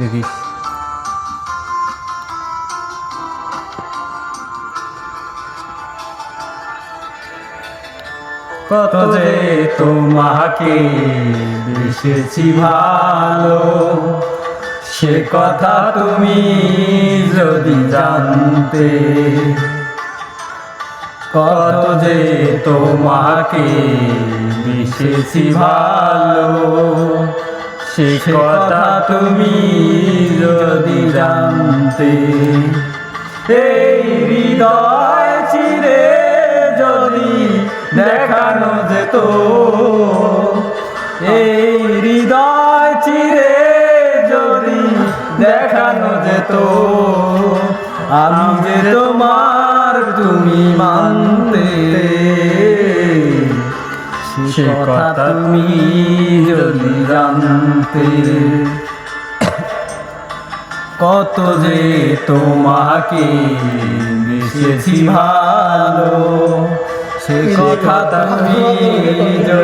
দেখিস কত যে তোমাকে বেসেছি ভালো, সে কথা তুমি যদি জানতে। কত যে তোমাকে বেসেছি ভালো, সে কথা তুমি যদি জানতে। এই হৃদয় চিরে যদি দেখানো যেত, এই হৃদয় চিরে যদি দেখানো যেত, আমি যে তোমার তুমি মানতে। সে কথা তুমি যদি জানতে। কত যে তোমাকে বেসেছি ভালো, সে কথা তুমি যদি